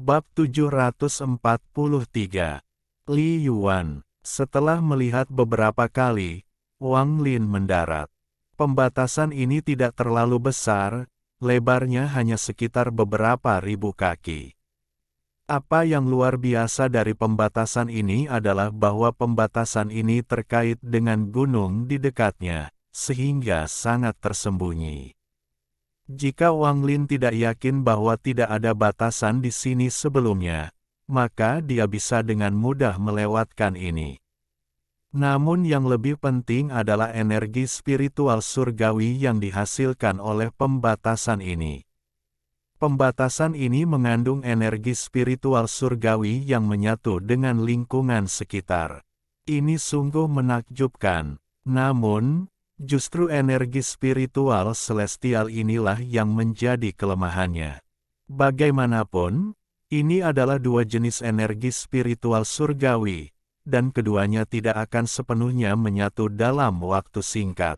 Bab 743. Li Yuan. Setelah melihat beberapa kali, Wang Lin mendarat. Pembatasan ini tidak terlalu besar, lebarnya hanya sekitar beberapa ribu kaki. Apa yang luar biasa dari pembatasan ini adalah bahwa pembatasan ini terkait dengan gunung di dekatnya, sehingga sangat tersembunyi. Jika Wang Lin tidak yakin bahwa tidak ada batasan di sini sebelumnya, maka dia bisa dengan mudah melewatkan ini. Namun yang lebih penting adalah energi spiritual surgawi yang dihasilkan oleh pembatasan ini. Pembatasan ini mengandung energi spiritual surgawi yang menyatu dengan lingkungan sekitar. Ini sungguh menakjubkan. Namun, justru energi spiritual celestial inilah yang menjadi kelemahannya. Bagaimanapun, ini adalah dua jenis energi spiritual surgawi, dan keduanya tidak akan sepenuhnya menyatu dalam waktu singkat.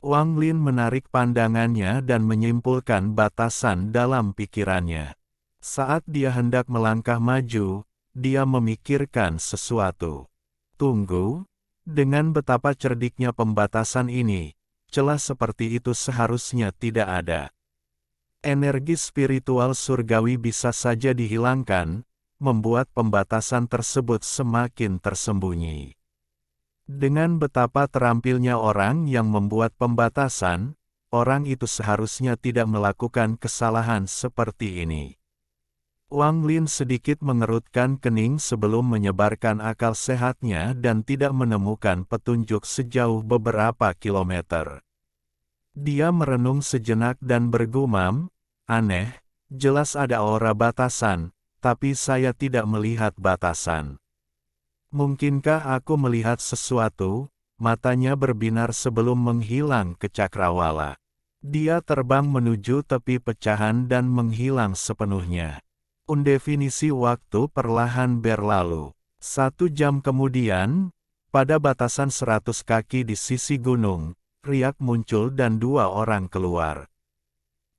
Wang Lin menarik pandangannya dan menyimpulkan batasan dalam pikirannya. Saat dia hendak melangkah maju, dia memikirkan sesuatu. Tunggu. Dengan betapa cerdiknya pembatasan ini, celah seperti itu seharusnya tidak ada. Energi spiritual surgawi bisa saja dihilangkan, membuat pembatasan tersebut semakin tersembunyi. Dengan betapa terampilnya orang yang membuat pembatasan, orang itu seharusnya tidak melakukan kesalahan seperti ini. Wang Lin sedikit mengerutkan kening sebelum menyebarkan akal sehatnya dan tidak menemukan petunjuk sejauh beberapa kilometer. Dia merenung sejenak dan bergumam, "Aneh, jelas ada aura batasan, tapi saya tidak melihat batasan. Mungkinkah aku melihat sesuatu?" Matanya berbinar sebelum menghilang ke cakrawala. Dia terbang menuju tepi pecahan dan menghilang sepenuhnya. Undefinisi waktu perlahan berlalu. 1 jam kemudian, pada batasan 100 kaki di sisi gunung, riak muncul dan 2 orang keluar.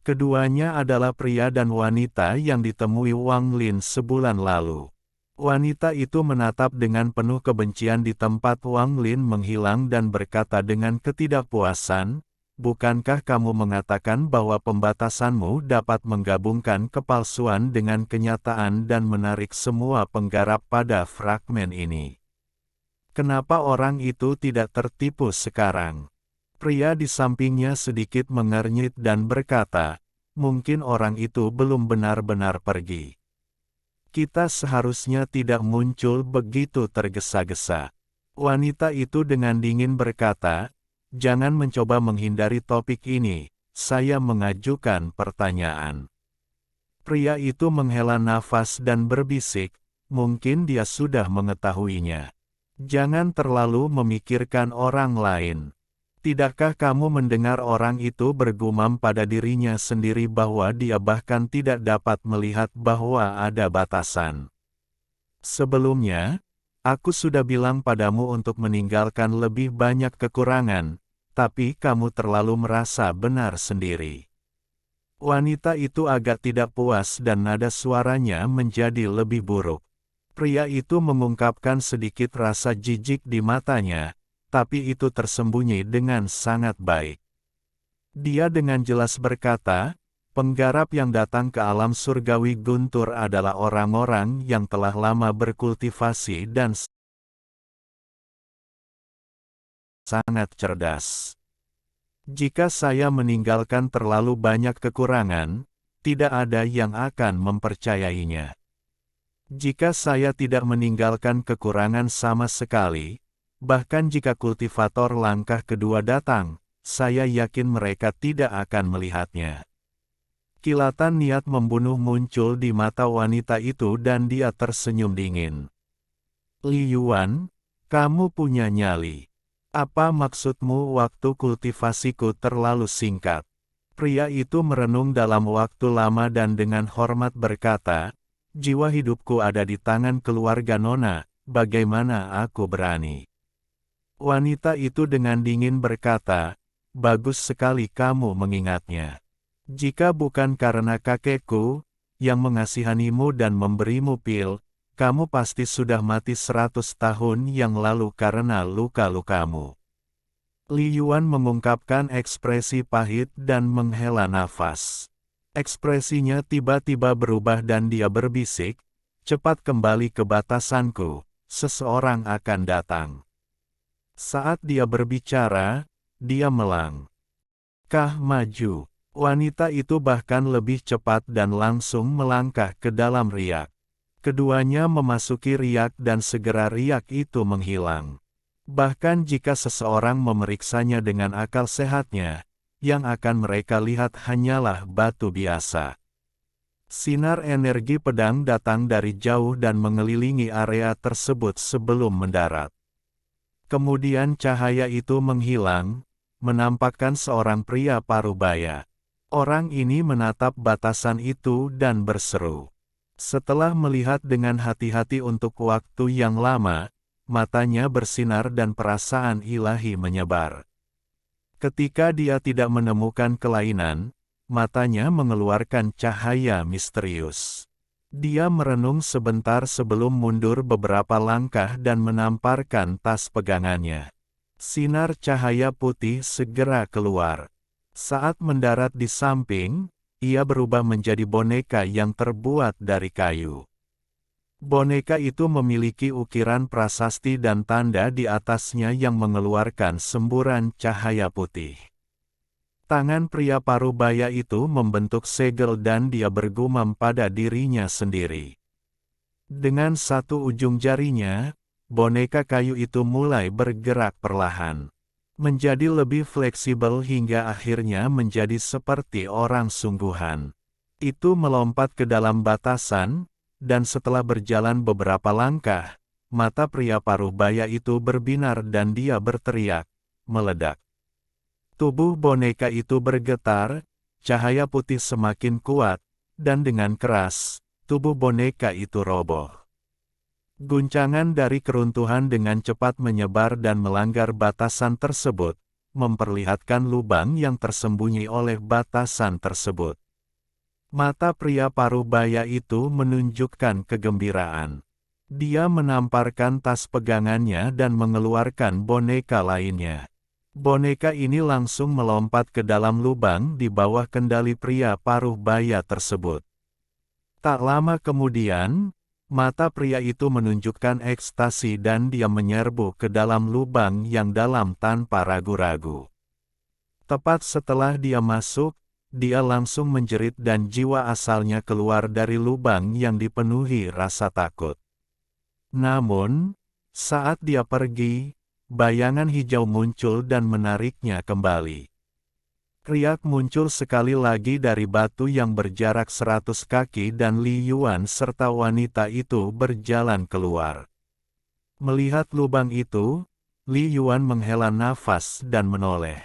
Keduanya adalah pria dan wanita yang ditemui Wang Lin sebulan lalu. Wanita itu menatap dengan penuh kebencian di tempat Wang Lin menghilang dan berkata dengan ketidakpuasan, "Bukankah kamu mengatakan bahwa pembatasanmu dapat menggabungkan kepalsuan dengan kenyataan dan menarik semua penggarap pada fragmen ini? Kenapa orang itu tidak tertipu sekarang?" Pria di sampingnya sedikit mengernyit dan berkata, "Mungkin orang itu belum benar-benar pergi. Kita seharusnya tidak muncul begitu tergesa-gesa." Wanita itu dengan dingin berkata, "Jangan mencoba menghindari topik ini, saya mengajukan pertanyaan." Pria itu menghela nafas dan berbisik, "Mungkin dia sudah mengetahuinya. Jangan terlalu memikirkan orang lain. Tidakkah kamu mendengar orang itu bergumam pada dirinya sendiri bahwa dia bahkan tidak dapat melihat bahwa ada batasan? Sebelumnya, aku sudah bilang padamu untuk meninggalkan lebih banyak kekurangan, tapi kamu terlalu merasa benar sendiri." Wanita itu agak tidak puas dan nada suaranya menjadi lebih buruk. Pria itu mengungkapkan sedikit rasa jijik di matanya, tapi itu tersembunyi dengan sangat baik. Dia dengan jelas berkata, "Penggarap yang datang ke alam surgawi guntur adalah orang-orang yang telah lama berkultivasi dan sangat cerdas. Jika saya meninggalkan terlalu banyak kekurangan, tidak ada yang akan mempercayainya. Jika saya tidak meninggalkan kekurangan sama sekali, bahkan jika kultivator langkah kedua datang, saya yakin mereka tidak akan melihatnya." Kilatan niat membunuh muncul di mata wanita itu dan dia tersenyum dingin. "Li Yuan, kamu punya nyali. Apa maksudmu waktu kultivasiku terlalu singkat?" Pria itu merenung dalam waktu lama dan dengan hormat berkata, "Jiwa hidupku ada di tangan keluarga Nona, bagaimana aku berani?" Wanita itu dengan dingin berkata, "Bagus sekali kamu mengingatnya. Jika bukan karena kakekku, yang mengasihanimu dan memberimu pil, kamu pasti sudah mati 100 tahun yang lalu karena luka-lukamu. Li Yuan mengungkapkan ekspresi pahit dan menghela nafas. Ekspresinya tiba-tiba berubah dan dia berbisik, cepat kembali ke batasanku, seseorang akan datang. Saat dia berbicara, dia melangkah maju. Wanita itu bahkan lebih cepat dan langsung melangkah ke dalam riak. Keduanya memasuki riak dan segera riak itu menghilang. Bahkan jika seseorang memeriksanya dengan akal sehatnya, yang akan mereka lihat hanyalah batu biasa. Sinar energi pedang datang dari jauh dan mengelilingi area tersebut sebelum mendarat. Kemudian cahaya itu menghilang, menampakkan seorang pria parubaya. Orang ini menatap batasan itu dan berseru. Setelah melihat dengan hati-hati untuk waktu yang lama, matanya bersinar dan perasaan ilahi menyebar. Ketika dia tidak menemukan kelainan, matanya mengeluarkan cahaya misterius. Dia merenung sebentar sebelum mundur beberapa langkah dan menamparkan tas pegangannya. Sinar cahaya putih segera keluar. Saat mendarat di samping, ia berubah menjadi boneka yang terbuat dari kayu. Boneka itu memiliki ukiran prasasti dan tanda di atasnya yang mengeluarkan semburan cahaya putih. Tangan pria parubaya itu membentuk segel dan dia bergumam pada dirinya sendiri. Dengan satu ujung jarinya, boneka kayu itu mulai bergerak perlahan. Menjadi lebih fleksibel hingga akhirnya menjadi seperti orang sungguhan. Itu melompat ke dalam batasan, dan setelah berjalan beberapa langkah, mata pria parubaya itu berbinar dan dia berteriak, meledak. Tubuh boneka itu bergetar, cahaya putih semakin kuat, dan dengan keras, tubuh boneka itu roboh. Guncangan dari keruntuhan dengan cepat menyebar dan melanggar batasan tersebut, memperlihatkan lubang yang tersembunyi oleh batasan tersebut. Mata pria parubaya itu menunjukkan kegembiraan. Dia menamparkan tas pegangannya dan mengeluarkan boneka lainnya. Boneka ini langsung melompat ke dalam lubang di bawah kendali pria parubaya tersebut. Tak lama kemudian, mata pria itu menunjukkan ekstasi dan dia menyerbu ke dalam lubang yang dalam tanpa ragu-ragu. Tepat setelah dia masuk, dia langsung menjerit dan jiwa asalnya keluar dari lubang yang dipenuhi rasa takut. Namun, saat dia pergi, bayangan hijau muncul dan menariknya kembali. Riak muncul sekali lagi dari batu yang berjarak 100 kaki dan Li Yuan serta wanita itu berjalan keluar. Melihat lubang itu, Li Yuan menghela nafas dan menoleh.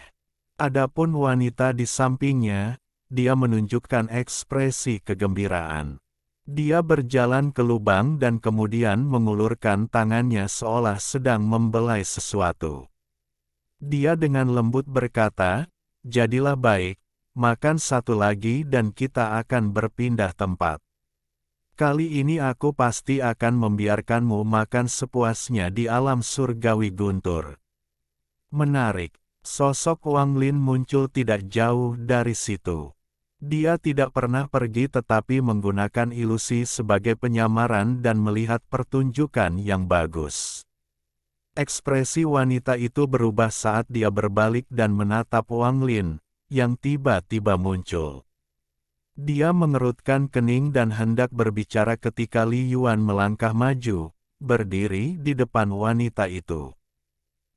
Adapun wanita di sampingnya, dia menunjukkan ekspresi kegembiraan. Dia berjalan ke lubang dan kemudian mengulurkan tangannya seolah sedang membelai sesuatu. Dia dengan lembut berkata, "Jadilah baik, makan satu lagi dan kita akan berpindah tempat. Kali ini aku pasti akan membiarkanmu makan sepuasnya di alam surgawi guntur." Menarik, sosok Wang Lin muncul tidak jauh dari situ. Dia tidak pernah pergi tetapi menggunakan ilusi sebagai penyamaran dan melihat pertunjukan yang bagus. Ekspresi wanita itu berubah saat dia berbalik dan menatap Wang Lin, yang tiba-tiba muncul. Dia mengerutkan kening dan hendak berbicara ketika Li Yuan melangkah maju, berdiri di depan wanita itu.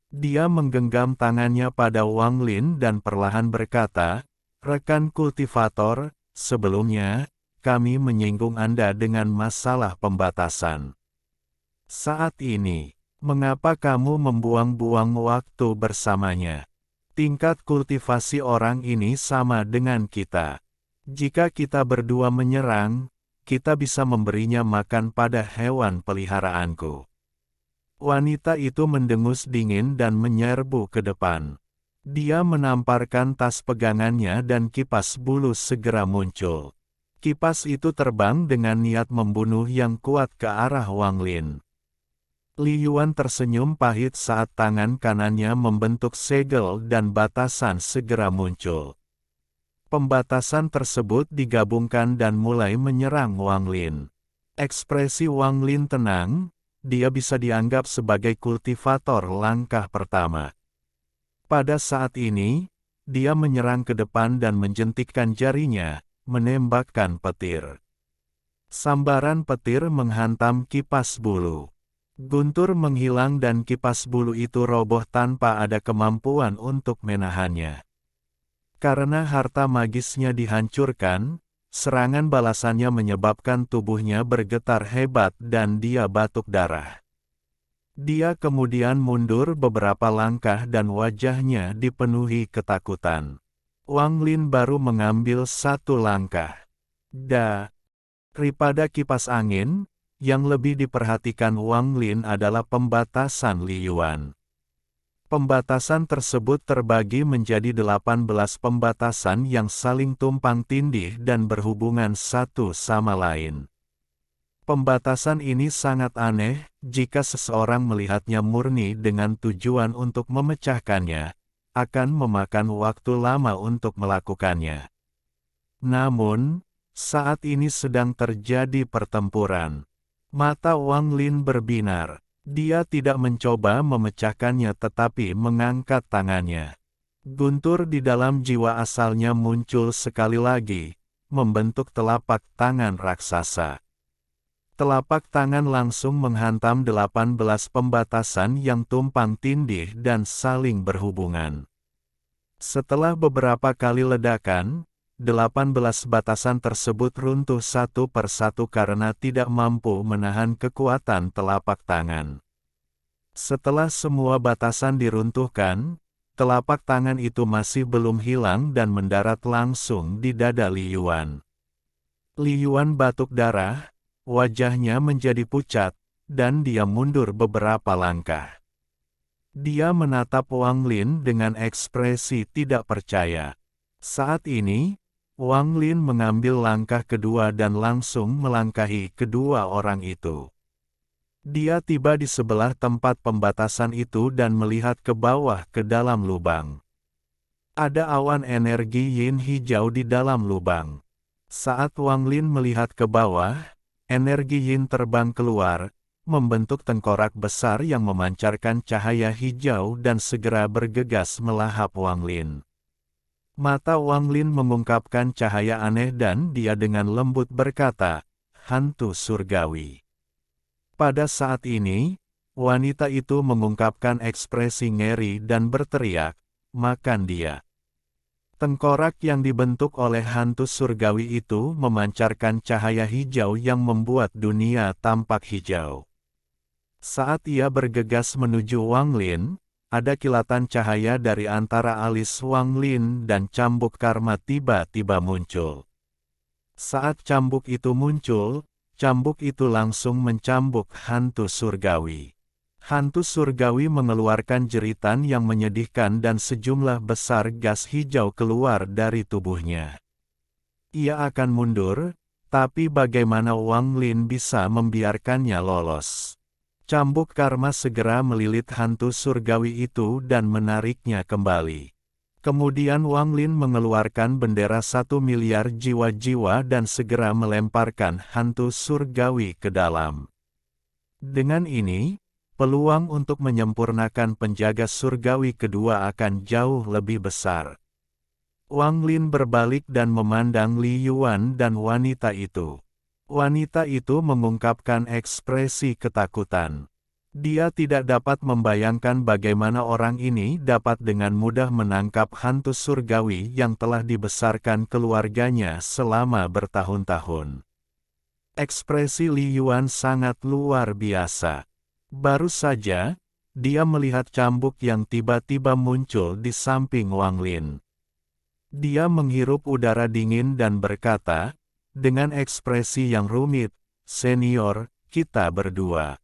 Dia menggenggam tangannya pada Wang Lin dan perlahan berkata, "Rekan kultivator, sebelumnya, kami menyinggung Anda dengan masalah pembatasan. Saat ini, mengapa kamu membuang-buang waktu bersamanya? Tingkat kultivasi orang ini sama dengan kita. Jika kita berdua menyerang, kita bisa memberinya makan pada hewan peliharaanku." Wanita itu mendengus dingin dan menyerbu ke depan. Dia menamparkan tas pegangannya dan kipas bulu segera muncul. Kipas itu terbang dengan niat membunuh yang kuat ke arah Wang Lin. Li Yuan tersenyum pahit saat tangan kanannya membentuk segel dan batasan segera muncul. Pembatasan tersebut digabungkan dan mulai menyerang Wang Lin. Ekspresi Wang Lin tenang, dia bisa dianggap sebagai kultivator langkah pertama. Pada saat ini, dia menyerang ke depan dan menjentikkan jarinya, menembakkan petir. Sambaran petir menghantam kipas bulu. Guntur menghilang dan kipas bulu itu roboh tanpa ada kemampuan untuk menahannya. Karena harta magisnya dihancurkan, serangan balasannya menyebabkan tubuhnya bergetar hebat dan dia batuk darah. Dia kemudian mundur beberapa langkah dan wajahnya dipenuhi ketakutan. Wang Lin baru mengambil satu langkah. Daripada kipas angin, yang lebih diperhatikan Wang Lin adalah pembatasan Li Yuan. Pembatasan tersebut terbagi menjadi 18 pembatasan yang saling tumpang tindih dan berhubungan satu sama lain. Pembatasan ini sangat aneh, jika seseorang melihatnya murni dengan tujuan untuk memecahkannya, akan memakan waktu lama untuk melakukannya. Namun, saat ini sedang terjadi pertempuran. Mata Wang Lin berbinar. Dia tidak mencoba memecahkannya tetapi mengangkat tangannya. Guntur di dalam jiwa asalnya muncul sekali lagi, membentuk telapak tangan raksasa. Telapak tangan langsung menghantam 18 pembatasan yang tumpang tindih dan saling berhubungan. Setelah beberapa kali ledakan, 18 batasan tersebut runtuh satu persatu karena tidak mampu menahan kekuatan telapak tangan. Setelah semua batasan diruntuhkan, telapak tangan itu masih belum hilang dan mendarat langsung di dada Li Yuan. Li Yuan batuk darah, wajahnya menjadi pucat, dan dia mundur beberapa langkah. Dia menatap Wang Lin dengan ekspresi tidak percaya. Saat ini, Wang Lin mengambil langkah kedua dan langsung melangkahi kedua orang itu. Dia tiba di sebelah tempat pembatasan itu dan melihat ke bawah ke dalam lubang. Ada awan energi yin hijau di dalam lubang. Saat Wang Lin melihat ke bawah, energi yin terbang keluar, membentuk tengkorak besar yang memancarkan cahaya hijau dan segera bergegas melahap Wang Lin. Mata Wang Lin mengungkapkan cahaya aneh dan dia dengan lembut berkata, "Hantu surgawi." Pada saat ini, wanita itu mengungkapkan ekspresi ngeri dan berteriak, "Makan dia." Tengkorak yang dibentuk oleh hantu surgawi itu memancarkan cahaya hijau yang membuat dunia tampak hijau. Saat ia bergegas menuju Wang Lin, ada kilatan cahaya dari antara alis Wang Lin dan cambuk karma tiba-tiba muncul. Saat cambuk itu muncul, cambuk itu langsung mencambuk hantu surgawi. Hantu surgawi mengeluarkan jeritan yang menyedihkan dan sejumlah besar gas hijau keluar dari tubuhnya. Ia akan mundur, tapi bagaimana Wang Lin bisa membiarkannya lolos? Cambuk karma segera melilit hantu surgawi itu dan menariknya kembali. Kemudian Wang Lin mengeluarkan bendera 1 miliar jiwa-jiwa dan segera melemparkan hantu surgawi ke dalam. Dengan ini, peluang untuk menyempurnakan penjaga surgawi kedua akan jauh lebih besar. Wang Lin berbalik dan memandang Li Yuan dan wanita itu. Wanita itu mengungkapkan ekspresi ketakutan. Dia tidak dapat membayangkan bagaimana orang ini dapat dengan mudah menangkap hantu surgawi yang telah dibesarkan keluarganya selama bertahun-tahun. Ekspresi Li Yuan sangat luar biasa. Baru saja, dia melihat cambuk yang tiba-tiba muncul di samping Wang Lin. Dia menghirup udara dingin dan berkata, dengan ekspresi yang rumit, "Senior, kita berdua.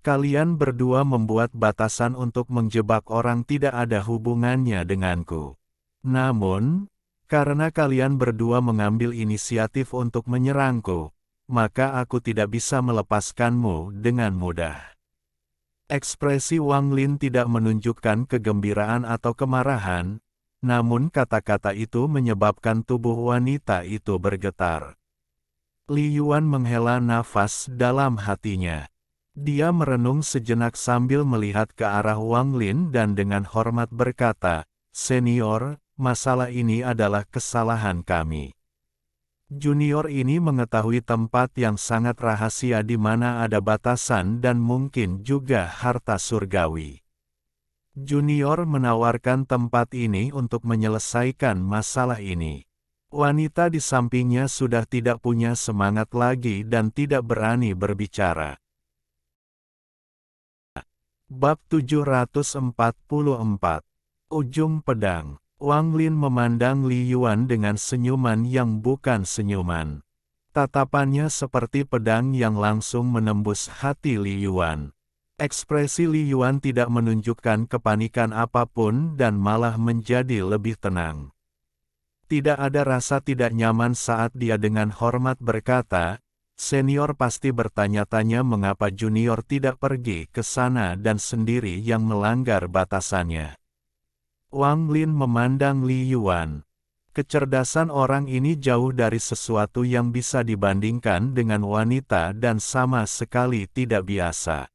Kalian berdua membuat batasan untuk menjebak orang tidak ada hubungannya denganku. Namun, Karena kalian berdua mengambil inisiatif untuk menyerangku, maka aku tidak bisa melepaskanmu dengan mudah. Ekspresi Wang Lin tidak menunjukkan kegembiraan atau kemarahan, namun kata-kata itu menyebabkan tubuh wanita itu bergetar. Li Yuan menghela nafas dalam hatinya. Dia merenung sejenak sambil melihat ke arah Wang Lin dan dengan hormat berkata, "Senior, masalah ini adalah kesalahan kami. Junior ini mengetahui tempat yang sangat rahasia di mana ada batasan dan mungkin juga harta surgawi. Junior menawarkan tempat ini untuk menyelesaikan masalah ini." Wanita di sampingnya sudah tidak punya semangat lagi dan tidak berani berbicara. Bab 744. Ujung Pedang. Wang Lin memandang Li Yuan dengan senyuman yang bukan senyuman. Tatapannya seperti pedang yang langsung menembus hati Li Yuan. Ekspresi Li Yuan tidak menunjukkan kepanikan apapun dan malah menjadi lebih tenang. Tidak ada rasa tidak nyaman saat dia dengan hormat berkata, "Senior pasti bertanya-tanya mengapa junior tidak pergi ke sana dan sendiri yang melanggar batasannya." Wang Lin memandang Li Yuan. Kecerdasan orang ini jauh dari sesuatu yang bisa dibandingkan dengan wanita dan sama sekali tidak biasa.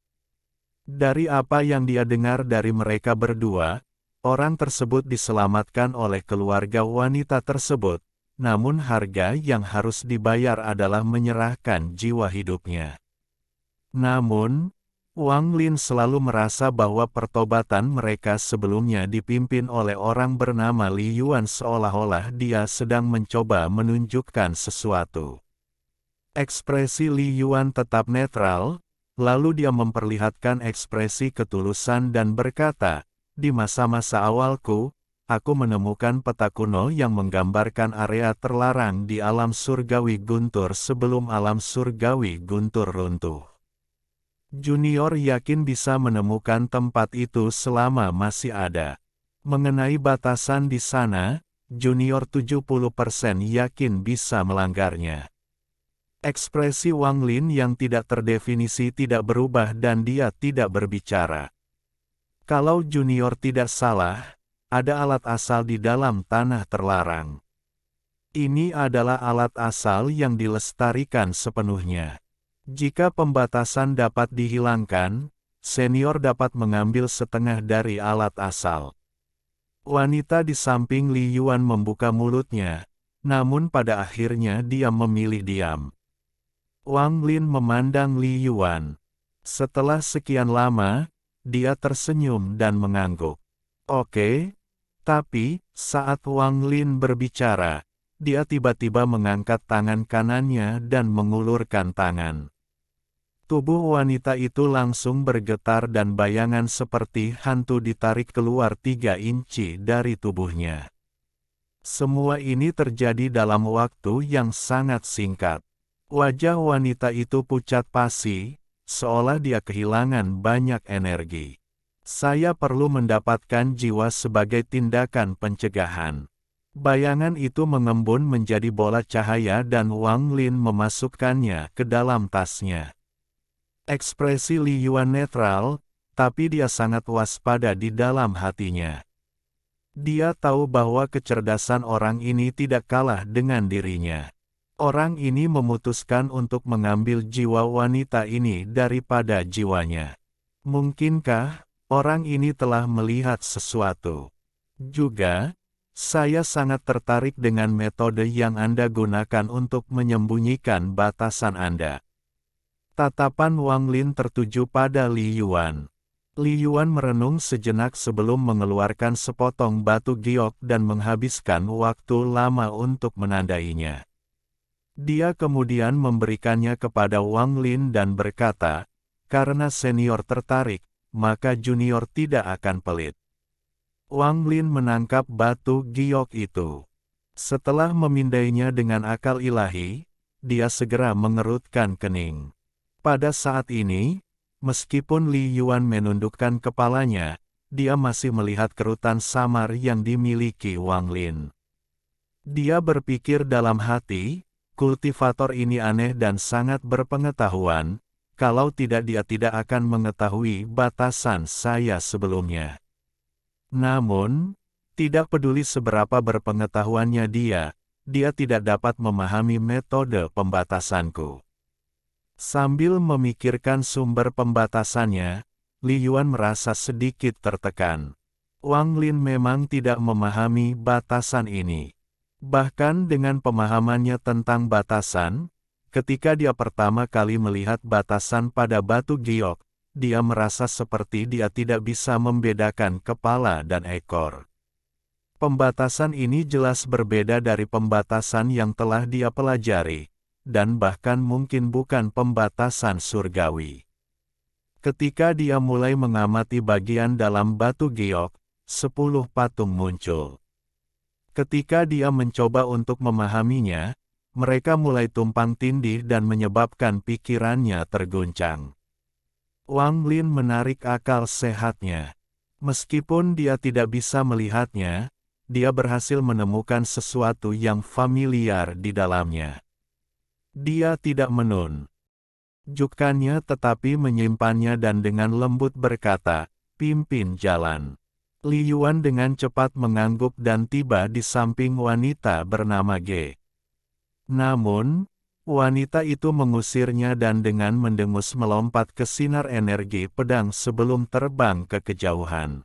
Dari apa yang dia dengar dari mereka berdua, orang tersebut diselamatkan oleh keluarga wanita tersebut, namun harga yang harus dibayar adalah menyerahkan jiwa hidupnya. Namun, Wang Lin selalu merasa bahwa pertobatan mereka sebelumnya dipimpin oleh orang bernama Li Yuan seolah-olah dia sedang mencoba menunjukkan sesuatu. Ekspresi Li Yuan tetap netral, lalu dia memperlihatkan ekspresi ketulusan dan berkata, "Di masa-masa awalku, aku menemukan peta kuno yang menggambarkan area terlarang di alam surgawi Guntur sebelum alam surgawi Guntur runtuh. Junior yakin bisa menemukan tempat itu selama masih ada. Mengenai batasan di sana, Junior 70% yakin bisa melanggarnya." Ekspresi Wang Lin yang tidak terdefinisi tidak berubah dan dia tidak berbicara. Kalau Junior tidak salah, ada alat asal di dalam tanah terlarang. Ini adalah alat asal yang dilestarikan sepenuhnya. Jika pembatasan dapat dihilangkan, senior dapat mengambil setengah dari alat asal. Wanita di samping Li Yuan membuka mulutnya, namun pada akhirnya dia memilih diam. Wang Lin memandang Li Yuan. Setelah sekian lama, dia tersenyum dan mengangguk. "Oke." Tapi, saat Wang Lin berbicara, dia tiba-tiba mengangkat tangan kanannya dan mengulurkan tangan. Tubuh wanita itu langsung bergetar dan bayangan seperti hantu ditarik keluar 3 inci dari tubuhnya. Semua ini terjadi dalam waktu yang sangat singkat. Wajah wanita itu pucat pasi, seolah dia kehilangan banyak energi. "Saya perlu mendapatkan jiwa sebagai tindakan pencegahan." Bayangan itu mengembun menjadi bola cahaya dan Wang Lin memasukkannya ke dalam tasnya. Ekspresi Li Yuan netral, tapi dia sangat waspada di dalam hatinya. Dia tahu bahwa kecerdasan orang ini tidak kalah dengan dirinya. Orang ini memutuskan untuk mengambil jiwa wanita ini daripada jiwanya. Mungkinkah orang ini telah melihat sesuatu? Juga, saya sangat tertarik dengan metode yang Anda gunakan untuk menyembunyikan batasan Anda. Tatapan Wang Lin tertuju pada Li Yuan. Li Yuan merenung sejenak sebelum mengeluarkan sepotong batu giok dan menghabiskan waktu lama untuk menandainya. Dia kemudian memberikannya kepada Wang Lin dan berkata, "Karena senior tertarik, maka junior tidak akan pelit." Wang Lin menangkap batu giok itu. Setelah memindainya dengan akal ilahi, dia segera mengerutkan kening. Pada saat ini, meskipun Li Yuan menundukkan kepalanya, dia masih melihat kerutan samar yang dimiliki Wang Lin. Dia berpikir dalam hati, kultivator ini aneh dan sangat berpengetahuan, kalau tidak dia tidak akan mengetahui batasan saya sebelumnya. Namun, tidak peduli seberapa berpengetahuannya dia tidak dapat memahami metode pembatasanku. Sambil memikirkan sumber pembatasannya, Li Yuan merasa sedikit tertekan. Wang Lin memang tidak memahami batasan ini. Bahkan dengan pemahamannya tentang batasan, ketika dia pertama kali melihat batasan pada batu giok, dia merasa seperti dia tidak bisa membedakan kepala dan ekor. Pembatasan ini jelas berbeda dari pembatasan yang telah dia pelajari, dan bahkan mungkin bukan pembatasan surgawi. Ketika dia mulai mengamati bagian dalam batu giok, 10 patung muncul. Ketika dia mencoba untuk memahaminya, mereka mulai tumpang tindih dan menyebabkan pikirannya terguncang. Wang Lin menarik akal sehatnya. Meskipun dia tidak bisa melihatnya, dia berhasil menemukan sesuatu yang familiar di dalamnya. Dia tidak menunjukkannya tetapi menyimpannya dan dengan lembut berkata, "Pimpin jalan." Li Yuan dengan cepat mengangguk dan tiba di samping wanita bernama Ge. Namun, wanita itu mengusirnya dan dengan mendengus melompat ke sinar energi pedang sebelum terbang ke kejauhan.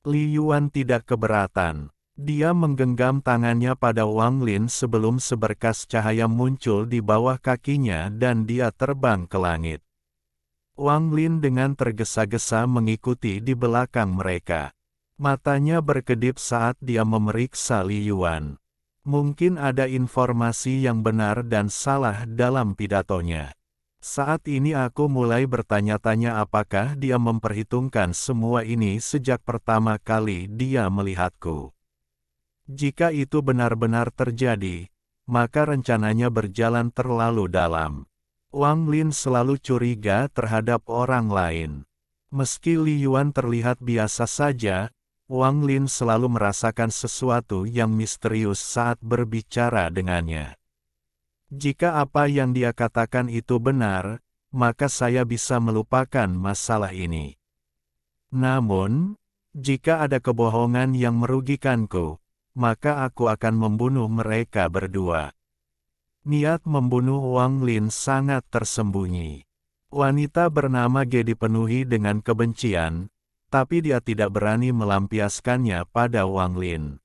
Li Yuan tidak keberatan. Dia menggenggam tangannya pada Wang Lin sebelum seberkas cahaya muncul di bawah kakinya dan dia terbang ke langit. Wang Lin dengan tergesa-gesa mengikuti di belakang mereka. Matanya berkedip saat dia memeriksa Li Yuan. Mungkin ada informasi yang benar dan salah dalam pidatonya. Saat ini aku mulai bertanya-tanya apakah dia memperhitungkan semua ini sejak pertama kali dia melihatku. Jika itu benar-benar terjadi, maka rencananya berjalan terlalu dalam. Wang Lin selalu curiga terhadap orang lain. Meski Li Yuan terlihat biasa saja, Wang Lin selalu merasakan sesuatu yang misterius saat berbicara dengannya. Jika apa yang dia katakan itu benar, maka saya bisa melupakan masalah ini. Namun, jika ada kebohongan yang merugikanku, maka aku akan membunuh mereka berdua. Niat membunuh Wang Lin sangat tersembunyi. Wanita bernama Ge dipenuhi dengan kebencian, tapi dia tidak berani melampiaskannya pada Wang Lin.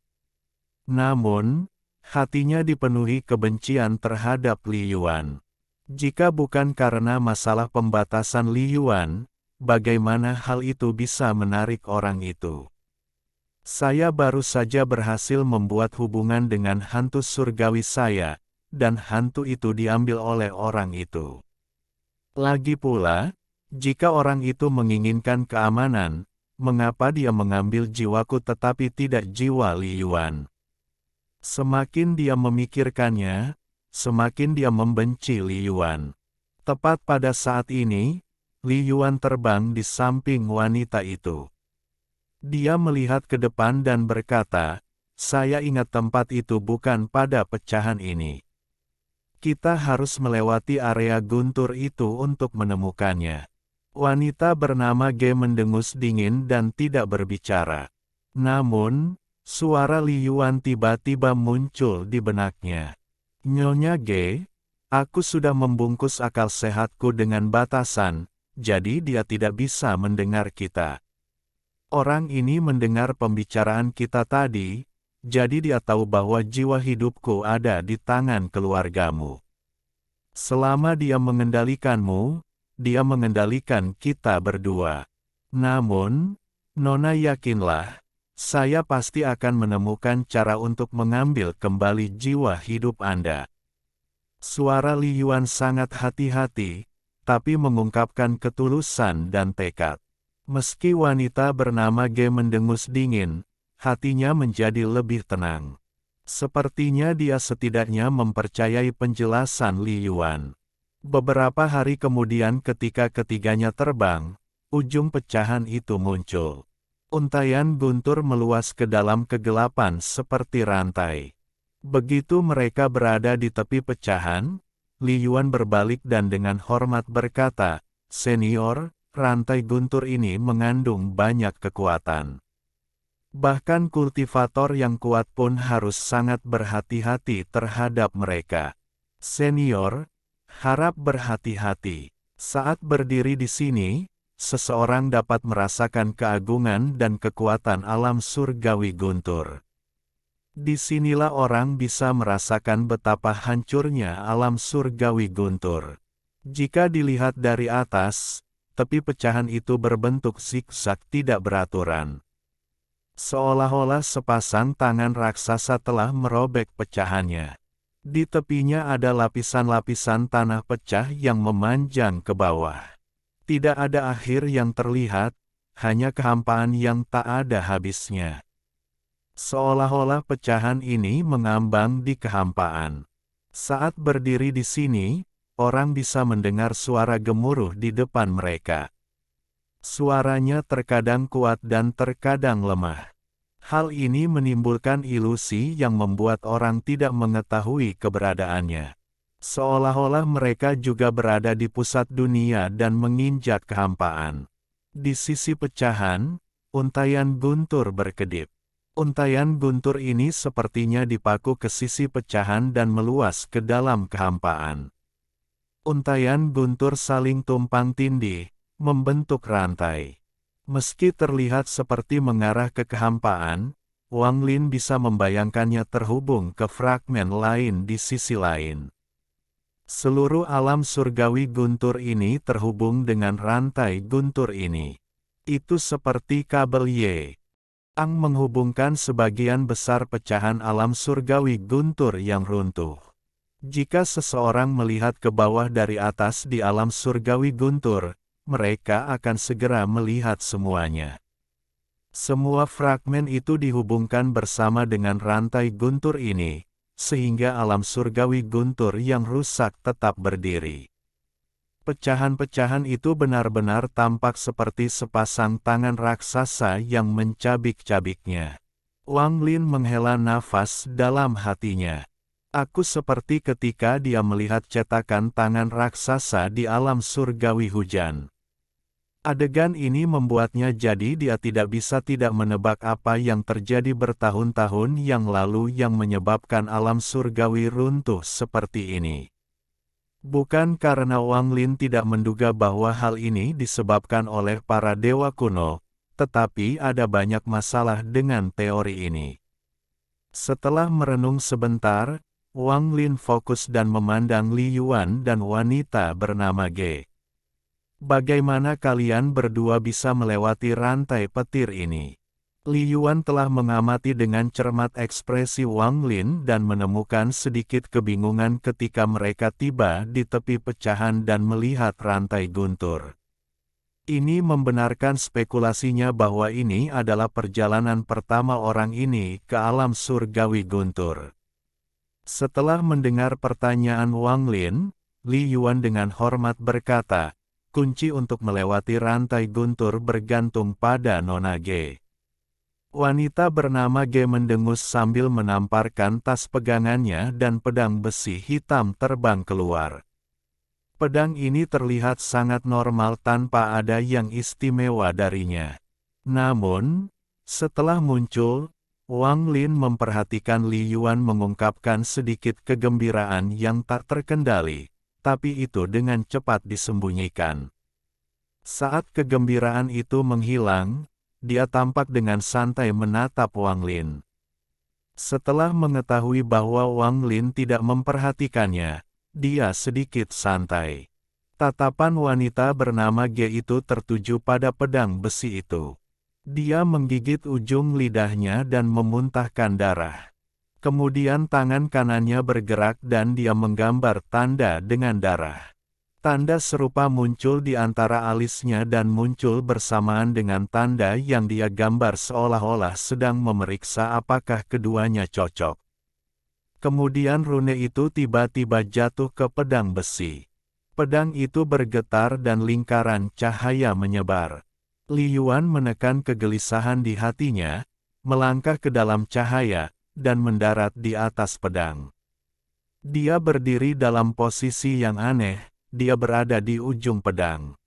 Namun, hatinya dipenuhi kebencian terhadap Li Yuan. Jika bukan karena masalah pembatasan Li Yuan, bagaimana hal itu bisa menarik orang itu? Saya baru saja berhasil membuat hubungan dengan hantu surgawi saya, dan hantu itu diambil oleh orang itu. Lagi pula, jika orang itu menginginkan keamanan, mengapa dia mengambil jiwaku tetapi tidak jiwa Li Yuan? Semakin dia memikirkannya, semakin dia membenci Li Yuan. Tepat pada saat ini, Li Yuan terbang di samping wanita itu. Dia melihat ke depan dan berkata, "Saya ingat tempat itu bukan pada pecahan ini. Kita harus melewati area guntur itu untuk menemukannya." Wanita bernama Ge mendengus dingin dan tidak berbicara. Namun, suara Li Yuan tiba-tiba muncul di benaknya. "Nyonya Ge, aku sudah membungkus akal sehatku dengan batasan, jadi dia tidak bisa mendengar kita. Orang ini mendengar pembicaraan kita tadi, jadi dia tahu bahwa jiwa hidupku ada di tangan keluargamu. Selama dia mengendalikanmu, dia mengendalikan kita berdua. Namun, Nona yakinlah, saya pasti akan menemukan cara untuk mengambil kembali jiwa hidup Anda." Suara Li Yuan sangat hati-hati, tapi mengungkapkan ketulusan dan tekad. Meski wanita bernama Ge mendengus dingin, hatinya menjadi lebih tenang. Sepertinya dia setidaknya mempercayai penjelasan Li Yuan. Beberapa hari kemudian ketika ketiganya terbang, ujung pecahan itu muncul. Untaian guntur meluas ke dalam kegelapan seperti rantai. Begitu mereka berada di tepi pecahan, Li Yuan berbalik dan dengan hormat berkata, "Senior, rantai guntur ini mengandung banyak kekuatan. Bahkan kultivator yang kuat pun harus sangat berhati-hati terhadap mereka. Senior, harap berhati-hati. Saat berdiri di sini, seseorang dapat merasakan keagungan dan kekuatan alam surgawi guntur. Disinilah orang bisa merasakan betapa hancurnya alam surgawi guntur. Jika dilihat dari atas, tepi pecahan itu berbentuk zigzag tidak beraturan. Seolah-olah sepasang tangan raksasa telah merobek pecahannya. Di tepinya ada lapisan-lapisan tanah pecah yang memanjang ke bawah. Tidak ada akhir yang terlihat, hanya kehampaan yang tak ada habisnya. Seolah-olah pecahan ini mengambang di kehampaan. Saat berdiri di sini, orang bisa mendengar suara gemuruh di depan mereka. Suaranya terkadang kuat dan terkadang lemah. Hal ini menimbulkan ilusi yang membuat orang tidak mengetahui keberadaannya. Seolah-olah mereka juga berada di pusat dunia dan menginjak kehampaan. Di sisi pecahan, untaian guntur berkedip. Untaian guntur ini sepertinya dipaku ke sisi pecahan dan meluas ke dalam kehampaan. Untaian guntur saling tumpang tindih, membentuk rantai. Meski terlihat seperti mengarah ke kehampaan, Wang Lin bisa membayangkannya terhubung ke fragmen lain di sisi lain. Seluruh alam surgawi guntur ini terhubung dengan rantai guntur ini. Itu seperti kabel Yang menghubungkan sebagian besar pecahan alam surgawi guntur yang runtuh. Jika seseorang melihat ke bawah dari atas di alam surgawi guntur, mereka akan segera melihat semuanya. Semua fragmen itu dihubungkan bersama dengan rantai guntur ini, sehingga alam surgawi guntur yang rusak tetap berdiri. Pecahan-pecahan itu benar-benar tampak seperti sepasang tangan raksasa yang mencabik-cabiknya. Wang Lin menghela nafas dalam hatinya. Aku seperti ketika dia melihat cetakan tangan raksasa di alam surgawi hujan. Adegan ini membuatnya jadi dia tidak bisa tidak menebak apa yang terjadi bertahun-tahun yang lalu yang menyebabkan alam surgawi runtuh seperti ini. Bukan karena Wang Lin tidak menduga bahwa hal ini disebabkan oleh para dewa kuno, tetapi ada banyak masalah dengan teori ini. Setelah merenung sebentar, Wang Lin fokus dan memandang Li Yuan dan wanita bernama Ge. Bagaimana kalian berdua bisa melewati rantai petir ini? Li Yuan telah mengamati dengan cermat ekspresi Wang Lin dan menemukan sedikit kebingungan ketika mereka tiba di tepi pecahan dan melihat rantai guntur. Ini membenarkan spekulasinya bahwa ini adalah perjalanan pertama orang ini ke alam surgawi guntur. Setelah mendengar pertanyaan Wang Lin, Li Yuan dengan hormat berkata, "Kunci untuk melewati rantai guntur bergantung pada Nona Ge." Wanita bernama Ge mendengus sambil menamparkan tas pegangannya dan pedang besi hitam terbang keluar. Pedang ini terlihat sangat normal tanpa ada yang istimewa darinya. Namun, setelah muncul, Wang Lin memperhatikan Li Yuan mengungkapkan sedikit kegembiraan yang tak terkendali, tapi itu dengan cepat disembunyikan. Saat kegembiraan itu menghilang, dia tampak dengan santai menatap Wang Lin. Setelah mengetahui bahwa Wang Lin tidak memperhatikannya, dia sedikit santai. Tatapan wanita bernama Ge itu tertuju pada pedang besi itu. Dia menggigit ujung lidahnya dan memuntahkan darah. Kemudian tangan kanannya bergerak dan dia menggambar tanda dengan darah. Tanda serupa muncul di antara alisnya dan muncul bersamaan dengan tanda yang dia gambar seolah-olah sedang memeriksa apakah keduanya cocok. Kemudian rune itu tiba-tiba jatuh ke pedang besi. Pedang itu bergetar dan lingkaran cahaya menyebar. Li Yuan menekan kegelisahan di hatinya, melangkah ke dalam cahaya, dan mendarat di atas pedang. Dia berdiri dalam posisi yang aneh, dia berada di ujung pedang.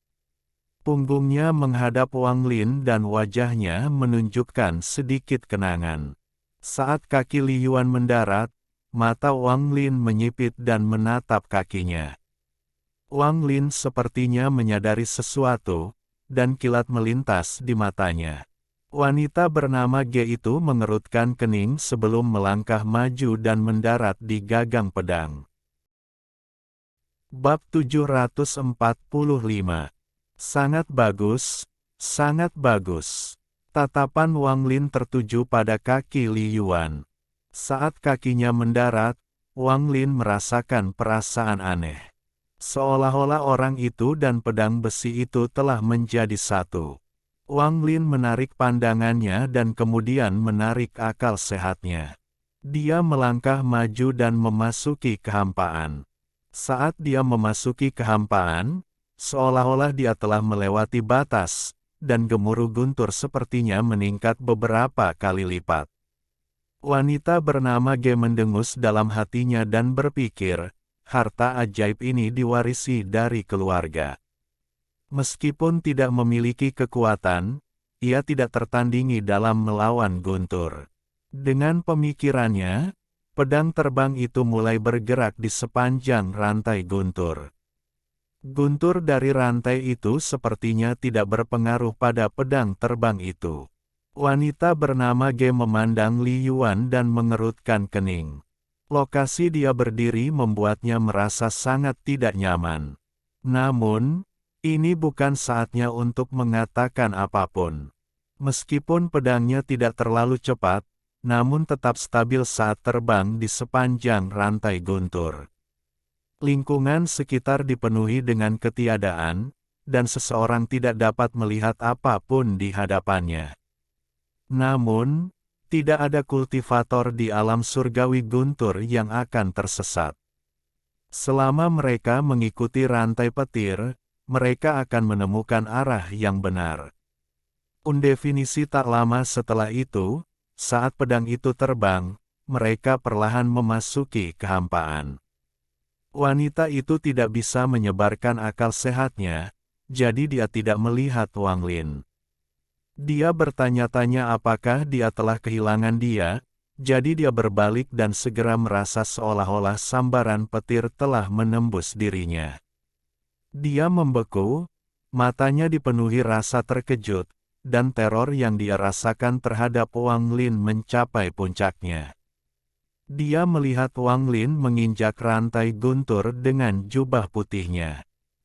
Punggungnya menghadap Wang Lin dan wajahnya menunjukkan sedikit kenangan. Saat kaki Li Yuan mendarat, mata Wang Lin menyipit dan menatap kakinya. Wang Lin sepertinya menyadari sesuatu, dan kilat melintas di matanya. Wanita bernama Ge itu mengerutkan kening sebelum melangkah maju dan mendarat di gagang pedang. Bab 745. Sangat bagus, sangat bagus. Tatapan Wang Lin tertuju pada kaki Li Yuan. Saat kakinya mendarat, Wang Lin merasakan perasaan aneh. Seolah-olah orang itu dan pedang besi itu telah menjadi satu. Wang Lin menarik pandangannya dan kemudian menarik akal sehatnya. Dia melangkah maju dan memasuki kehampaan. Saat dia memasuki kehampaan, seolah-olah dia telah melewati batas, dan gemuruh guntur sepertinya meningkat beberapa kali lipat. Wanita bernama Ge mendengus dalam hatinya dan berpikir, harta ajaib ini diwarisi dari keluarga. Meskipun tidak memiliki kekuatan, ia tidak tertandingi dalam melawan guntur. Dengan pemikirannya, pedang terbang itu mulai bergerak di sepanjang rantai guntur. Guntur dari rantai itu sepertinya tidak berpengaruh pada pedang terbang itu. Wanita bernama Ge memandang Li Yuan dan mengerutkan kening. Lokasi dia berdiri membuatnya merasa sangat tidak nyaman. Namun, ini bukan saatnya untuk mengatakan apapun. Meskipun pedangnya tidak terlalu cepat, namun tetap stabil saat terbang di sepanjang rantai guntur. Lingkungan sekitar dipenuhi dengan ketiadaan, dan seseorang tidak dapat melihat apapun di hadapannya. Namun, tidak ada kultivator di alam surgawi guntur yang akan tersesat. Selama mereka mengikuti rantai petir, mereka akan menemukan arah yang benar. Undefinisi tak lama setelah itu, saat pedang itu terbang, mereka perlahan memasuki kehampaan. Wanita itu tidak bisa menyebarkan akal sehatnya, jadi dia tidak melihat Wang Lin. Dia bertanya-tanya apakah dia telah kehilangan dia, jadi dia berbalik dan segera merasa seolah-olah sambaran petir telah menembus dirinya. Dia membeku, matanya dipenuhi rasa terkejut, dan teror yang dia rasakan terhadap Wang Lin mencapai puncaknya. Dia melihat Wang Lin menginjak rantai guntur dengan jubah putihnya.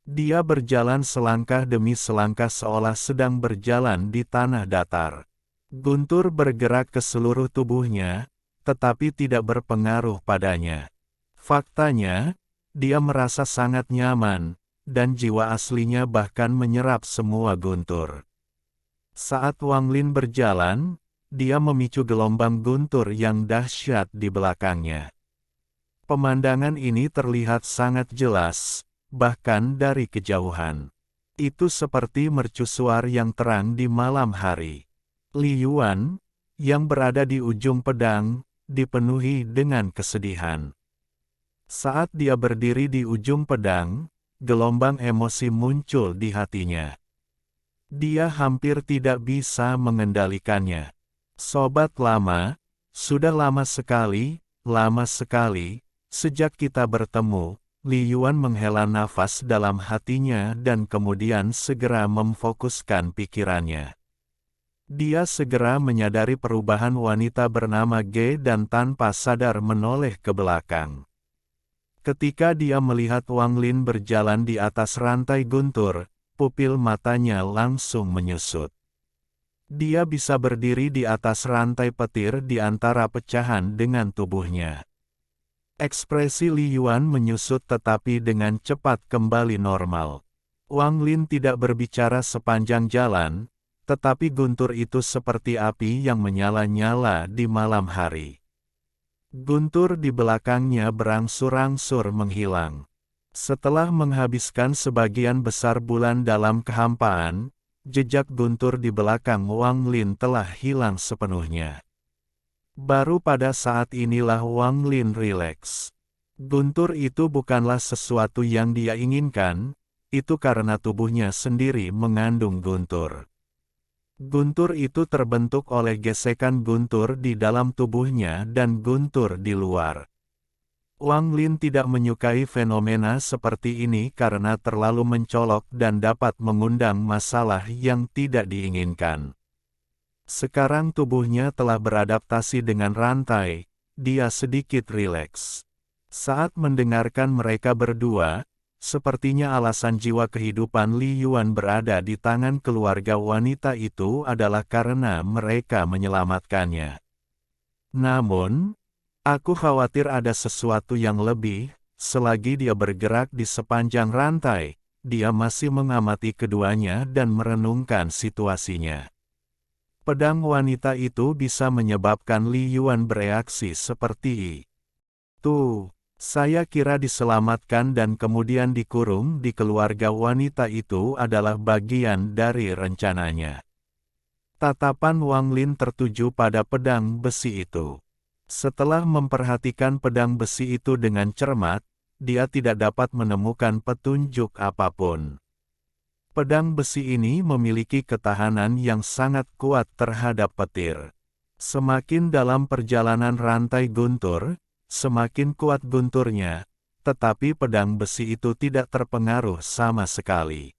Dia berjalan selangkah demi selangkah seolah sedang berjalan di tanah datar. Guntur bergerak ke seluruh tubuhnya, tetapi tidak berpengaruh padanya. Faktanya, dia merasa sangat nyaman, dan jiwa aslinya bahkan menyerap semua guntur. Saat Wang Lin berjalan, dia memicu gelombang guntur yang dahsyat di belakangnya. Pemandangan ini terlihat sangat jelas, bahkan dari kejauhan. Itu seperti mercusuar yang terang di malam hari. Li Yuan, yang berada di ujung pedang, dipenuhi dengan kesedihan. Saat dia berdiri di ujung pedang, gelombang emosi muncul di hatinya. Dia hampir tidak bisa mengendalikannya. Sobat lama, sudah lama sekali, sejak kita bertemu. Li Yuan menghela nafas dalam hatinya dan kemudian segera memfokuskan pikirannya. Dia segera menyadari perubahan wanita bernama Ge dan tanpa sadar menoleh ke belakang. Ketika dia melihat Wang Lin berjalan di atas rantai guntur, pupil matanya langsung menyusut. Dia bisa berdiri di atas rantai petir di antara pecahan dengan tubuhnya. Ekspresi Li Yuan menyusut tetapi dengan cepat kembali normal. Wang Lin tidak berbicara sepanjang jalan, tetapi guntur itu seperti api yang menyala-nyala di malam hari. Guntur di belakangnya berangsur-angsur menghilang. Setelah menghabiskan sebagian besar bulan dalam kehampaan, jejak guntur di belakang Wang Lin telah hilang sepenuhnya. Baru pada saat inilah Wang Lin rileks. Guntur itu bukanlah sesuatu yang dia inginkan, itu karena tubuhnya sendiri mengandung guntur. Guntur itu terbentuk oleh gesekan guntur di dalam tubuhnya dan guntur di luar. Wang Lin tidak menyukai fenomena seperti ini karena terlalu mencolok dan dapat mengundang masalah yang tidak diinginkan. Sekarang tubuhnya telah beradaptasi dengan rantai, dia sedikit rileks. Saat mendengarkan mereka berdua, sepertinya alasan jiwa kehidupan Li Yuan berada di tangan keluarga wanita itu adalah karena mereka menyelamatkannya. Namun, aku khawatir ada sesuatu yang lebih, selagi dia bergerak di sepanjang rantai, dia masih mengamati keduanya dan merenungkan situasinya. Pedang wanita itu bisa menyebabkan Li Yuan bereaksi seperti itu. Saya kira diselamatkan dan kemudian dikurung di keluarga wanita itu adalah bagian dari rencananya. Tatapan Wang Lin tertuju pada pedang besi itu. Setelah memperhatikan pedang besi itu dengan cermat, dia tidak dapat menemukan petunjuk apapun. Pedang besi ini memiliki ketahanan yang sangat kuat terhadap petir. Semakin dalam perjalanan rantai guntur, semakin kuat gunturnya, tetapi pedang besi itu tidak terpengaruh sama sekali.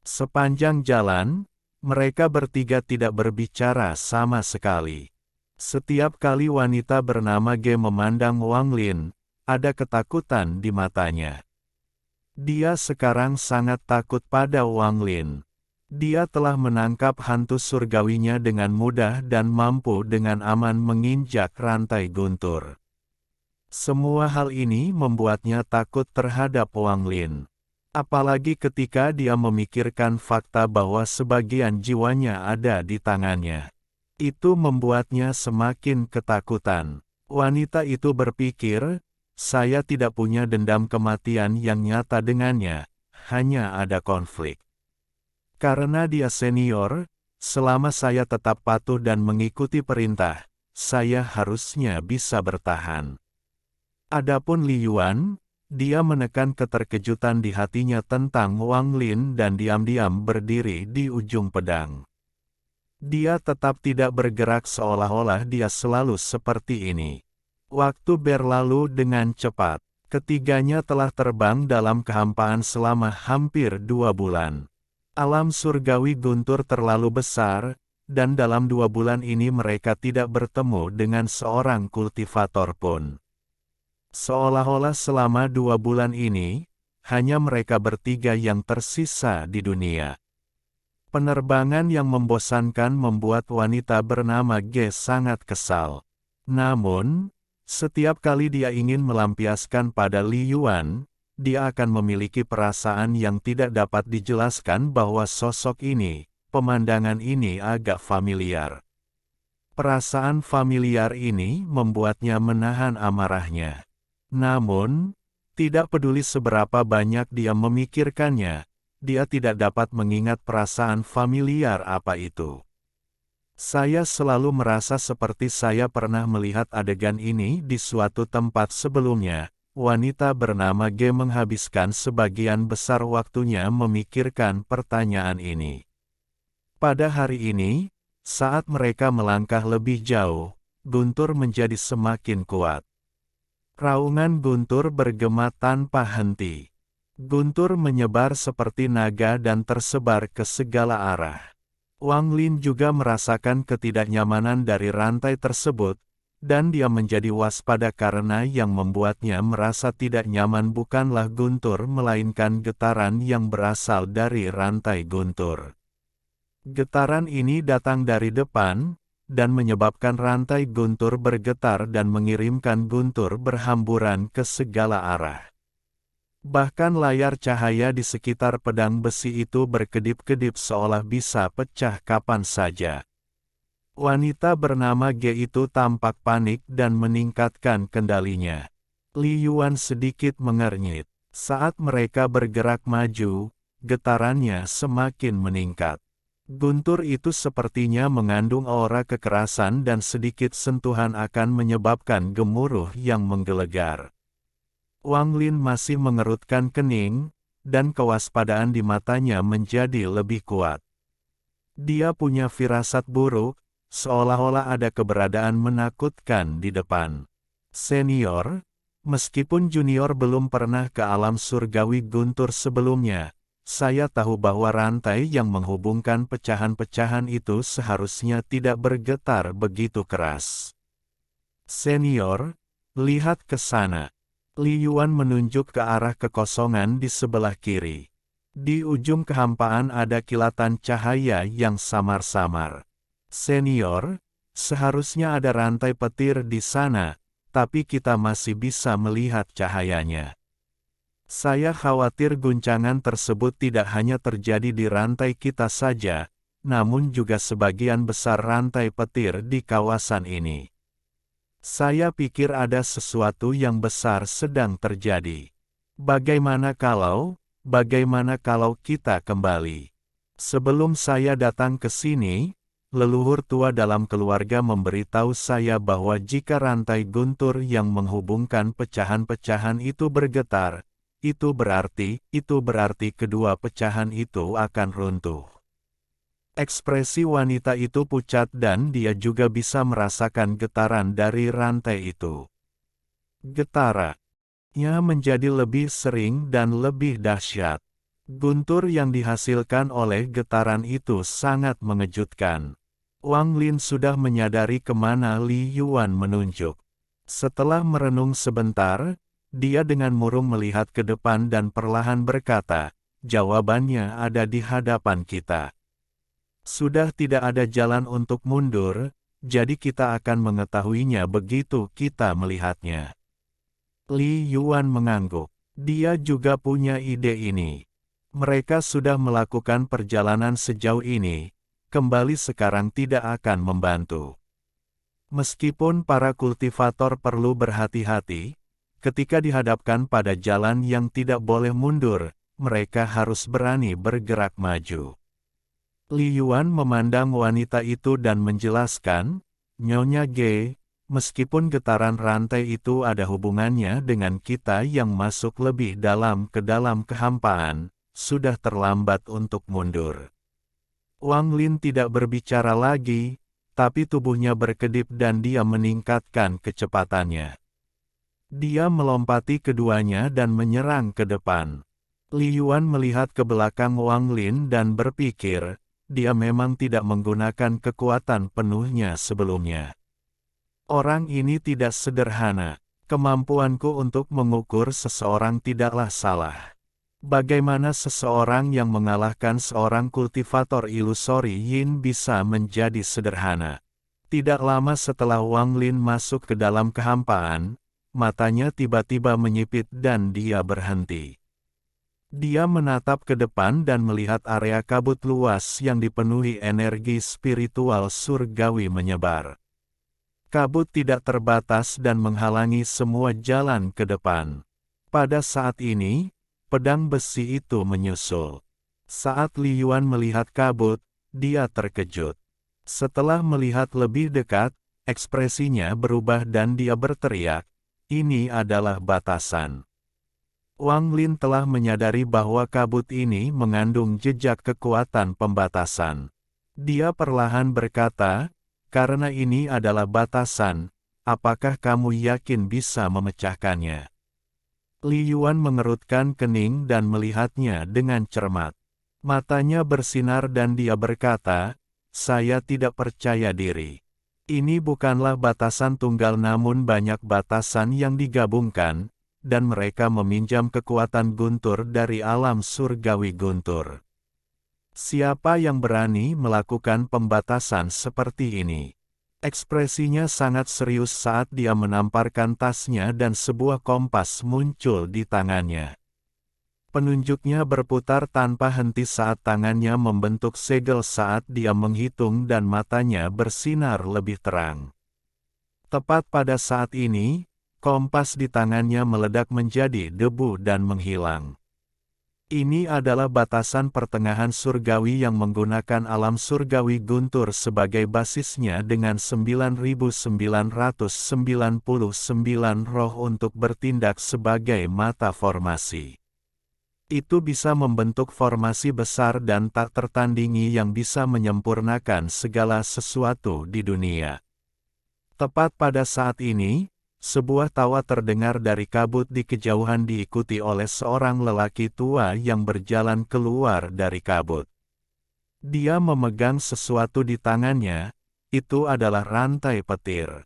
Sepanjang jalan, mereka bertiga tidak berbicara sama sekali. Setiap kali wanita bernama Ge memandang Wang Lin, ada ketakutan di matanya. Dia sekarang sangat takut pada Wang Lin. Dia telah menangkap hantu surgawinya dengan mudah dan mampu dengan aman menginjak rantai guntur. Semua hal ini membuatnya takut terhadap Wang Lin. Apalagi ketika dia memikirkan fakta bahwa sebagian jiwanya ada di tangannya. Itu membuatnya semakin ketakutan. Wanita itu berpikir, saya tidak punya dendam kematian yang nyata dengannya, hanya ada konflik. Karena dia senior, selama saya tetap patuh dan mengikuti perintah, saya harusnya bisa bertahan. Adapun Li Yuan, dia menekan keterkejutan di hatinya tentang Wang Lin dan diam-diam berdiri di ujung pedang. Dia tetap tidak bergerak seolah-olah dia selalu seperti ini. Waktu berlalu dengan cepat. Ketiganya telah terbang dalam kehampaan selama hampir 2 bulan. Alam surgawi guntur terlalu besar, dan dalam 2 bulan ini mereka tidak bertemu dengan seorang kultivator pun. Seolah-olah selama 2 bulan ini, hanya mereka bertiga yang tersisa di dunia. Penerbangan yang membosankan membuat wanita bernama Ge sangat kesal. Namun, setiap kali dia ingin melampiaskan pada Li Yuan, dia akan memiliki perasaan yang tidak dapat dijelaskan bahwa sosok ini, pemandangan ini agak familiar. Perasaan familiar ini membuatnya menahan amarahnya. Namun, tidak peduli seberapa banyak dia memikirkannya, dia tidak dapat mengingat perasaan familiar apa itu. Saya selalu merasa seperti saya pernah melihat adegan ini di suatu tempat sebelumnya. Wanita bernama Ge menghabiskan sebagian besar waktunya memikirkan pertanyaan ini. Pada hari ini, saat mereka melangkah lebih jauh, guntur menjadi semakin kuat. Raungan guntur bergema tanpa henti. Guntur menyebar seperti naga dan tersebar ke segala arah. Wang Lin juga merasakan ketidaknyamanan dari rantai tersebut, dan dia menjadi waspada karena yang membuatnya merasa tidak nyaman bukanlah guntur melainkan getaran yang berasal dari rantai guntur. Getaran ini datang dari depan, dan menyebabkan rantai guntur bergetar dan mengirimkan guntur berhamburan ke segala arah. Bahkan layar cahaya di sekitar pedang besi itu berkedip-kedip seolah bisa pecah kapan saja. Wanita bernama Ge itu tampak panik dan meningkatkan kendalinya. Li Yuan sedikit mengernyit. Saat mereka bergerak maju, getarannya semakin meningkat. Guntur itu sepertinya mengandung aura kekerasan dan sedikit sentuhan akan menyebabkan gemuruh yang menggelegar. Wang Lin masih mengerutkan kening, dan kewaspadaan di matanya menjadi lebih kuat. Dia punya firasat buruk, seolah-olah ada keberadaan menakutkan di depan. Senior, meskipun junior belum pernah ke alam surgawi Guntur sebelumnya, saya tahu bahwa rantai yang menghubungkan pecahan-pecahan itu seharusnya tidak bergetar begitu keras. Senior, lihat ke sana. Li Yuan menunjuk ke arah kekosongan di sebelah kiri. Di ujung kehampaan ada kilatan cahaya yang samar-samar. Senior, seharusnya ada rantai petir di sana, tapi kita masih bisa melihat cahayanya. Saya khawatir guncangan tersebut tidak hanya terjadi di rantai kita saja, namun juga sebagian besar rantai petir di kawasan ini. Saya pikir ada sesuatu yang besar sedang terjadi. Bagaimana kalau kita kembali? Sebelum saya datang ke sini, leluhur tua dalam keluarga memberitahu saya bahwa jika rantai guntur yang menghubungkan pecahan-pecahan itu bergetar, itu berarti kedua pecahan itu akan runtuh. Ekspresi wanita itu pucat dan dia juga bisa merasakan getaran dari rantai itu. Getarannya menjadi lebih sering dan lebih dahsyat. Guntur yang dihasilkan oleh getaran itu sangat mengejutkan. Wang Lin sudah menyadari kemana Li Yuan menunjuk. Setelah merenung sebentar, dia dengan murung melihat ke depan dan perlahan berkata, jawabannya ada di hadapan kita. Sudah tidak ada jalan untuk mundur, jadi kita akan mengetahuinya begitu kita melihatnya. Li Yuan mengangguk. Dia juga punya ide ini. Mereka sudah melakukan perjalanan sejauh ini, kembali sekarang tidak akan membantu. Meskipun para kultivator perlu berhati-hati, ketika dihadapkan pada jalan yang tidak boleh mundur, mereka harus berani bergerak maju. Li Yuan memandang wanita itu dan menjelaskan, Nyonya Ge, meskipun getaran rantai itu ada hubungannya dengan kita yang masuk lebih dalam ke dalam kehampaan, sudah terlambat untuk mundur. Wang Lin tidak berbicara lagi, tapi tubuhnya berkedip dan dia meningkatkan kecepatannya. Dia melompati keduanya dan menyerang ke depan. Li Yuan melihat ke belakang Wang Lin dan berpikir, dia memang tidak menggunakan kekuatan penuhnya sebelumnya. Orang ini tidak sederhana. Kemampuanku untuk mengukur seseorang tidaklah salah. Bagaimana seseorang yang mengalahkan seorang kultivator ilusori Yin bisa menjadi sederhana? Tidak lama setelah Wang Lin masuk ke dalam kehampaan, matanya tiba-tiba menyipit dan dia berhenti. Dia menatap ke depan dan melihat area kabut luas yang dipenuhi energi spiritual surgawi menyebar. Kabut tidak terbatas dan menghalangi semua jalan ke depan. Pada saat ini, pedang besi itu menyusul. Saat Li Yuan melihat kabut, dia terkejut. Setelah melihat lebih dekat, ekspresinya berubah dan dia berteriak, "Ini adalah batasan." Wang Lin telah menyadari bahwa kabut ini mengandung jejak kekuatan pembatasan. Dia perlahan berkata, karena ini adalah batasan, apakah kamu yakin bisa memecahkannya? Li Yuan mengerutkan kening dan melihatnya dengan cermat. Matanya bersinar dan dia berkata, saya tidak percaya diri. Ini bukanlah batasan tunggal namun banyak batasan yang digabungkan, dan mereka meminjam kekuatan guntur dari alam surgawi guntur. Siapa yang berani melakukan pembatasan seperti ini? Ekspresinya sangat serius saat dia menamparkan tasnya dan sebuah kompas muncul di tangannya. Penunjuknya berputar tanpa henti saat tangannya membentuk segel saat dia menghitung dan matanya bersinar lebih terang. Tepat pada saat ini, kompas di tangannya meledak menjadi debu dan menghilang. Ini adalah batasan pertengahan surgawi yang menggunakan alam surgawi guntur sebagai basisnya dengan 9.999 roh untuk bertindak sebagai mata formasi. Itu bisa membentuk formasi besar dan tak tertandingi yang bisa menyempurnakan segala sesuatu di dunia. Tepat pada saat ini, sebuah tawa terdengar dari kabut di kejauhan diikuti oleh seorang lelaki tua yang berjalan keluar dari kabut. Dia memegang sesuatu di tangannya, itu adalah rantai petir.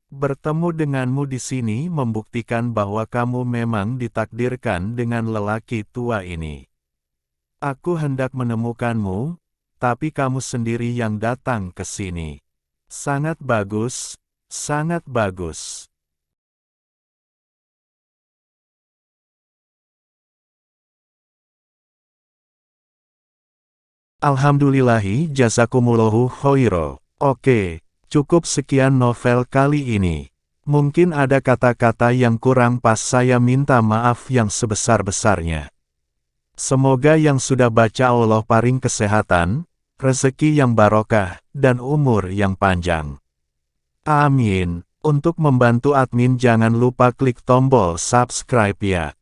Bertemu denganmu di sini membuktikan bahwa kamu memang ditakdirkan dengan lelaki tua ini. Aku hendak menemukanmu, tapi kamu sendiri yang datang ke sini. Sangat bagus, sangat bagus. Alhamdulillahi jazakumullahu khairo. Oke, cukup sekian novel kali ini. Mungkin ada kata-kata yang kurang pas, saya minta maaf yang sebesar-besarnya. Semoga yang sudah baca Allah paring kesehatan, rezeki yang barokah, dan umur yang panjang. Amin. Untuk membantu admin jangan lupa klik tombol subscribe ya.